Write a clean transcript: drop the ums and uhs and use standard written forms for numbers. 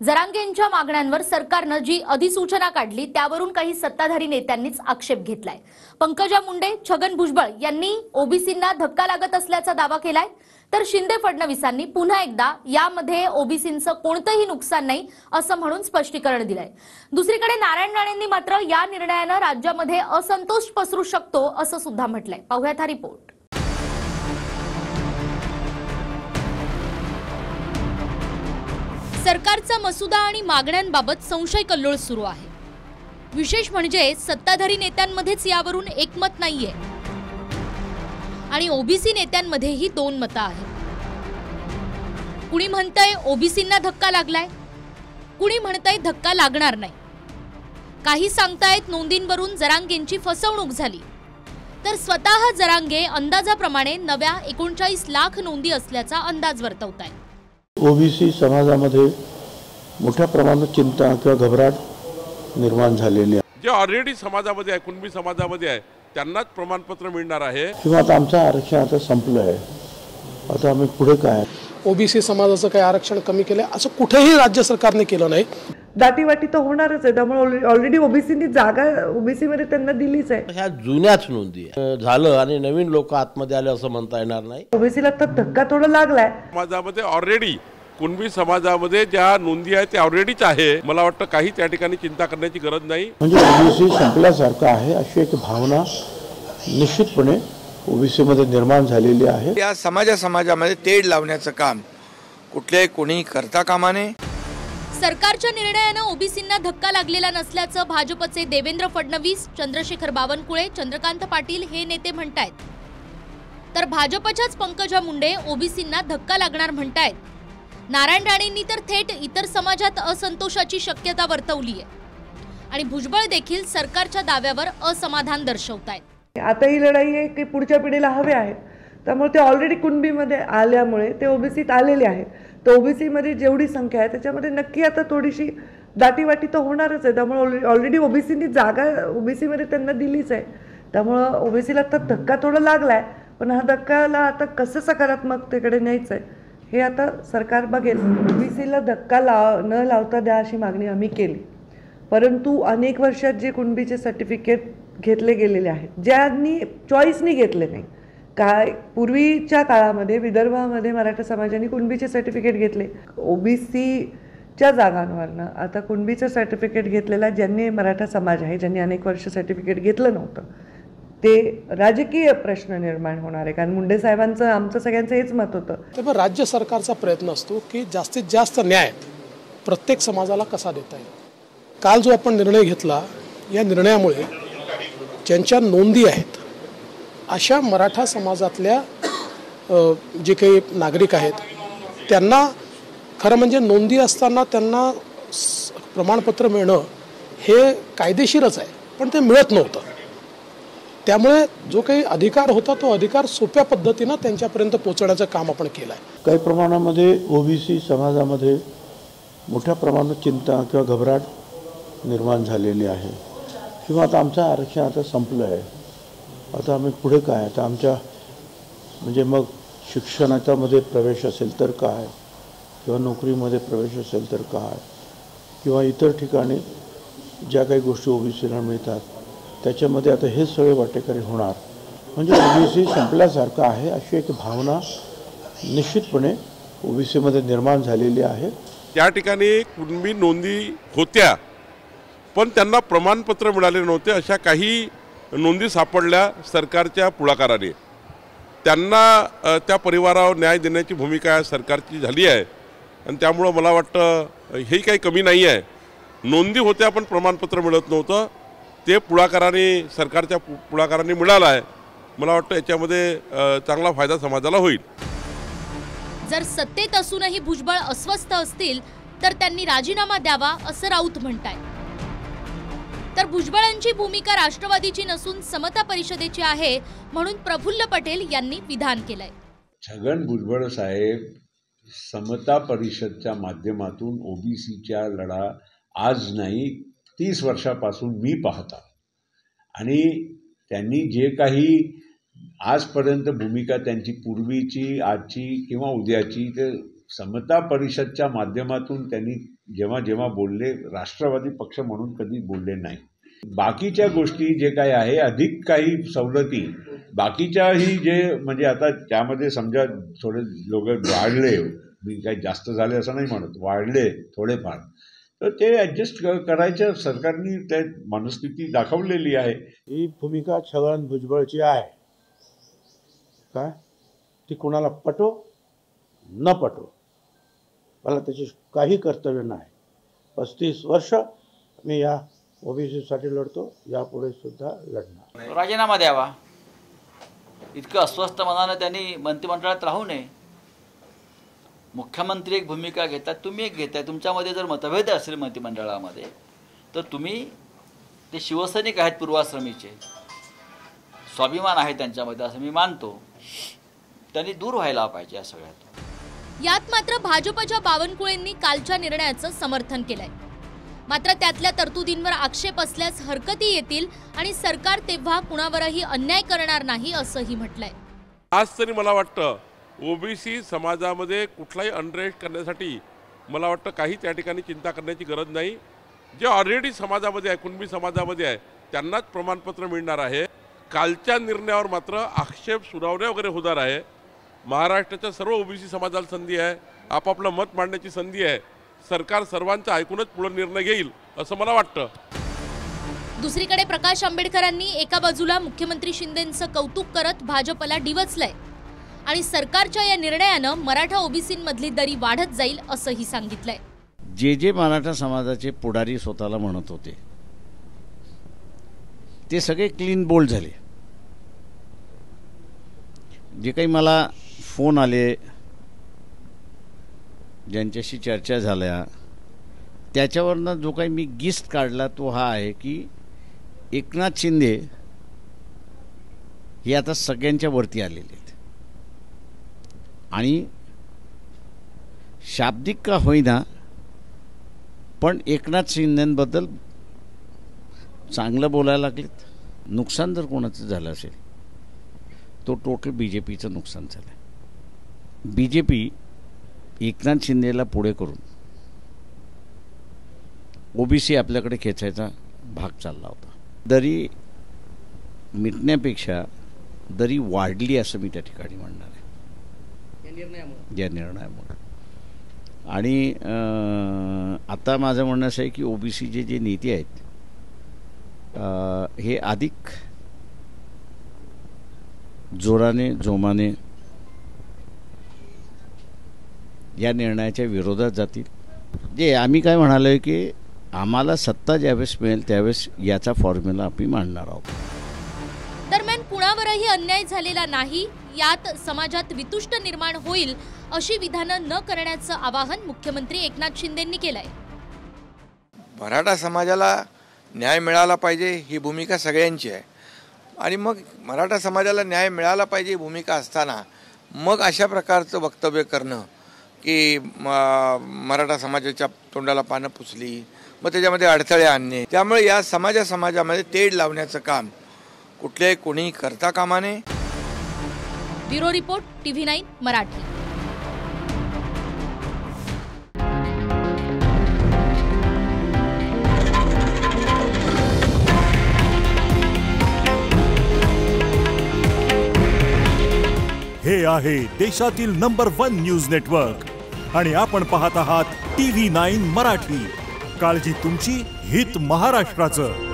जरांगेंच्या मागण्यांवर सरकारनं जी अधिसूचना काढली त्यावरून काही सत्ताधारी नेत्यांनीच आक्षेप घेतलाय। पंकजा मुंडे, छगन भुजबळ यांनी ओबीसींना धक्का लागत असल्याचा दावा केलाय, तर शिंदे फडणवीसांनी पुन्हा एकदा यामध्ये ओबीसींचं कोणतंही नुकसान नाही असं म्हणून स्पष्टीकरण दिलंय। दुसरीकडे नारायण राणेंनी मात्र या निर्णयानं राज्यामध्ये असंतोष पसरू शकतो असं सुद्धा म्हटलंय। पाहूयात हा रिपोर्ट। सरकारचा मसुदा आणि मागण्यांबाबत संशय कल्लोळ सुरू आहे। विशेष म्हणजे सत्ताधारी नेत्यांमध्येच यावरून एकमत नाहीये आणि ओबीसी नेत्यांमध्येही दोन मतं आहेत। कुणी म्हणतंय ओबीसींना धक्का लागलाय, कुणी म्हणतंय धक्का लागणार नाही। काही सांगतायत नोंदींवरून जरांगेंची फसवणूक झाली, तर स्वतः जरांगे अंदाजाप्रमाणे नव्या 39 लाख नोंदी असल्याचा अंदाज वर्तवतायत। ओबीसी समाजामध्ये मोठ्या प्रमाणात चिंता किंवा घबराट निर्माण झालेली आहे। जे ऑलरेडी समाजामध्ये आहे, कुणबी समाजामध्ये आहे, त्यांनाच प्रमाणपत्र मिळणार आहे। किंवा आता आमचं आरक्षण आता संपलं आहे, आता आम्ही पुढे काय? ओबीसी समाजाचं काही आरक्षण कमी केलं असं कुठेही राज्य सरकारने केलं नाही। दाटीवाटी तर होणारच आहे, त्यामुळे ऑलरेडी ओबीसीनी जागा ओबीसी मध्ये त्यांना दिलीच आहे। ह्या जुन्याच नोंदी झालं आणि नवीन लोक आतमध्ये आले असं म्हणता येणार नाही। ओबीसीला तर धक्का थोडा लागलाय। समाजामध्ये ऑलरेडी कुणबी समाजामध्ये ज्या नोंदी आहेत त्या ऑलरेडीच आहे। मला वाटतं काही त्या ठिकाणी चिंता करण्याची गरज नाही। म्हणजे ओबीसी संपल्यासारखं आहे अशी एक भावना निश्चितपणे ओबीसी मध्ये निर्माण झालेली आहे। या समाजामध्ये तेढ लावण्याचं काम कुठल्याही कोणी करता कामा नये। सरकारच्या निर्णयानं ओबीसींना धक्का लागलेला नसल्याचं भाजपचे देवेंद्र फडणवीस, चंद्रशेखर बावनकुळे, चंद्रकांत पाटील हे नेते म्हणतायत, तर भाजपच्याच पंकजा मुंडे ओबीसींना धक्का लागणार म्हणतायत। नारायण राणेंनी तर थेट इतर समाजात असंतोषाची शक्यता वर्तवली आहे आणि भुजबळ देखील सरकारच्या दाव्यावर असमाधान दर्शवतायत। आता ही लढाई आहे की पुढच्या पिढीला हवे आहेत, त्यामुळे ते ऑलरेडी कुणबीमध्ये आल्यामुळे ते ओबीसीत आलेले आहेत। तर ओबीसी मध्ये जेवढी संख्या आहे त्याच्यामध्ये नक्की आता थोडीशी दाटीवाटी तर होणारच आहे, त्यामुळे ऑलरेडी ओबीसीनी जागा ओबीसी मध्ये त्यांना दिलीच आहे। त्यामुळे ओबीसीला तर धक्का थोडा लागलाय, पण हा धक्काला आता कसं सकारात्मकतेकडे न्यायचं आहे हे आता सरकार बघेल। ओबीसीला धक्का न लावता द्या अशी मागणी आम्ही केली, परंतु अनेक वर्षात जे कुणबीचे सर्टिफिकेट घेतले गेलेले आहेत, ज्यांनी चॉईसनी घेतले नाही, काय पूर्वीच्या काळामध्ये विदर्भामध्ये मराठा समाजाने कुणबीचे सर्टिफिकेट घेतले, ओबीसीच्या जागांवरनं आता कुणबीचं सर्टिफिकेट घेतलेला ज्यांनी मराठा समाज आहे, ज्यांनी अनेक वर्ष सर्टिफिकेट घेतलं नव्हतं, ते राजकीय प्रश्न निर्माण होणार आहे। कारण मुंडे साहेबांचं आमचं सगळ्यांचं हेच मत होतं। तेव्हा राज्य सरकारचा प्रयत्न असतो की जास्तीत जास्त न्याय प्रत्येक समाजाला कसा देता येईल। काल जो आपण निर्णय घेतला, या निर्णयामुळे ज्यांच्या नोंदी आहेत अशा मराठा समाजातल्या जे काही नागरिक आहेत त्यांना खरं म्हणजे नोंदी असताना त्यांना प्रमाणपत्र मिळणं हे कायदेशीरच आहे, पण ते मिळत नव्हतं। त्यामुळे जो काही अधिकार होता तो अधिकार सोप्या पद्धतीनं त्यांच्यापर्यंत पोहोचवण्याचं काम आपण केलं आहे। काही प्रमाणामध्ये ओबीसी समाजामध्ये मोठ्या प्रमाणात चिंता किंवा घबराट निर्माण झालेली आहे। किंवा आता आमचं आरक्षण आता संपलं आहे, आता आम्ही पुढे काय? आता आमच्या म्हणजे मग शिक्षणामध्ये प्रवेश असेल तर काय, किंवा नोकरीमध्ये प्रवेश असेल तर काय, किंवा इतर ठिकाणी ज्या काही गोष्टी ओबीसीला मिळतात त्याच्यामध्ये आता हे सगळे वाटेकरी होणार। म्हणजे ओबीसी संपल्यासारखं आहे अशी एक भावना निश्चितपणे ओबीसीमध्ये निर्माण झालेली आहे। त्या ठिकाणी कुणबी नोंदी होत्या, पण त्यांना प्रमाणपत्र मिळाले नव्हते। अशा काही नोंदी सापडल्या सरकारच्या पुढाकाराने, त्यांना त्या परिवारावर न्याय देण्याची भूमिका सरकारची झाली आहे आणि त्यामुळं मला वाटतं हे काही कमी नाही आहे। नोंदी होत्या पण प्रमाणपत्र मिळत नव्हतं, ते पुढाकाराने सरकारच्या पुढाकाराने मिळालं आहे। मला वाटतं याच्यामध्ये चांगला फायदा समाजाला होईल। जर सत्तेत असूनही भुजबळ अस्वस्थ असतील तर त्यांनी राजीनामा द्यावा असं राऊत म्हणतायत, तर भुजबळांची भूमिका राष्ट्रवादीची नसून समता परिषदेची आहे म्हणून प्रफुल्ल पटेल यांनी विधान केलंय। छगन भुजबळ साहेब समता परिषदच्या माध्यमातून ओबीसीच्या लढा आज नाही 30 वर्षापासून मी पाहतो आणि त्यांनी जे काही आजपर्यंत भूमिका त्यांची पूर्वीची, आजची किंवा उद्याची ते समता परिषदच्या माध्यमातून त्यांनी जेव्हा जेव्हा बोलले, राष्ट्रवादी पक्ष म्हणून कधी बोलले नाही. बाकीच्या गोष्टी जे काही आहे, अधिक काही सवलती बाकीच्याही जे म्हणजे आता त्यामध्ये समजा थोडे लोक वाढले, मी काही जास्त झाले असं नाही म्हणत, वाढले थोडेफार, तर ते ॲडजस्ट करायचं सरकारने ते मनस्थिती दाखवलेली आहे. ही भूमिका छगन भुजबळची आहे काय, ती कुणाला पटो न पटो, मला त्याची काही कर्तव्य नाही. 35 वर्ष मी या ओबीसीसाठी लढतो, यापुढे सुद्धा लढणार. राजीनामा द्यावा, इतकं अस्वस्थ मनानं त्यांनी मंत्रिमंडळात राहू नये. मुख्यमंत्री एक भूमिका घेतात, तुम्ही एक घेताय. तुमच्यामध्ये जर मतभेद असेल मंत्रिमंडळामध्ये तर तुम्ही, ते शिवसैनिक आहेत पूर्वाश्रमीचे, स्वाभिमान आहे त्यांच्यामध्ये असं मी मानतो, त्यांनी दूर व्हायला पाहिजे या सगळ्यात. यात मात्र भाजपच्या बावनकुळेंनी कालच्या निर्णयाचं समर्थन केलंय. मात्र त्यातल्या तरतुदींवर आक्षेप असल्यास हरकती येतील आणि सरकार तेव्हा कुणावरही अन्याय करणार नाही असंही म्हटलंय. आज तरी मला वाटतं ओबीसी समाजामध्ये कुठलाही अनरेस्ट करण्यासाठी मला वाटतं काही त्या ठिकाणी चिंता करण्याची गरज नाही. जे ऑलरेडी समाजामध्ये आहे, कुणबी समाजामध्ये आहे, त्यांनाच प्रमाणपत्र मिळणार आहे. कालच्या निर्णयावर मात्र आक्षेप सुनावण्या वगैरे होणार आहे. महाराष्ट्राच्या सर्व ओबीसी समाजाला संधी आहे, आपापलं मत मांडण्याची संधी आहे. सरकार सर्वांचं ऐकूनच पुढे निर्णय घेईल असं मला वाटतं. दुसरीकडे प्रकाश आंबेडकरांनी एका बाजूला मुख्यमंत्री शिंदेंचं कौतुक करत भाजपला डिवचलंय आणि सरकारच्या या निर्णयानं मराठा ओबीसींमधली दरी वाढत जाईल असंही सांगितलंय. जे मराठा समाजाचे पुढारी स्वतःला म्हणत होते ते सगळे क्लीन बोल्ड झाले. जे काही मला फोन आले, ज्यांच्याशी चर्चा झाल्या, त्याच्यावरनं जो काही मी गिस्ट काढला तो हा आहे की एकनाथ शिंदे हे आता सगळ्यांच्या वरती आलेले आहेत आणि शाब्दिक का होईना पण एकनाथ शिंदेंबद्दल चांगलं बोलायला लागलेत. नुकसान जर कोणाचं झालं असेल तो टोटल बीजेपीचं नुकसान झालं. बीजेपी एकनाथ शिंदेला पुढे करून ओबीसी आपल्याकडे खेचायचा भाग चालला होता. दरी मिटण्यापेक्षा दरी वाढली असं मी त्या ठिकाणी म्हणणार आहे या निर्णयामुळे. आणि आता माझं म्हणणं असं आहे की ओबीसीचे जे नेते आहेत हे अधिक जोराने जोमाने या निर्णयाच्या विरोधात जातील. जे आम्ही काय म्हणालो की आम्हाला सत्ता ज्यावेळेस मिळेल त्यावेळेस याचा फॉर्म्युला आम्ही मांडणार आहोत. दरम्यान कुणावरही अन्याय झालेला नाही, यात समाजात वितुष्ट निर्माण होईल अशी विधानं न करण्याचं आवाहन मुख्यमंत्री एकनाथ शिंदेंनी केलंय. मराठा समाजाला न्याय मिळाला पाहिजे ही भूमिका सगळ्यांची आहे आणि मग मराठा समाजाला न्याय मिळाला पाहिजे ही भूमिका असताना मग अशा प्रकारचं वक्तव्य करणं की मराठा समाजाच्या तोंडाला पानं पुसली, मग त्याच्यामध्ये अडथळे आणणे, त्यामुळे या समाजामध्ये तेढ लावण्याचं काम कुठल्याही कोणी करता कामा नये. Bureau report, TV9 Marathi. हे आहे देशातील नंबर 1 न्यूज नेटवर्क आणि आपण पाहत आहात TV9 मराठी. काळजी तुमची, हित महाराष्ट्राचं.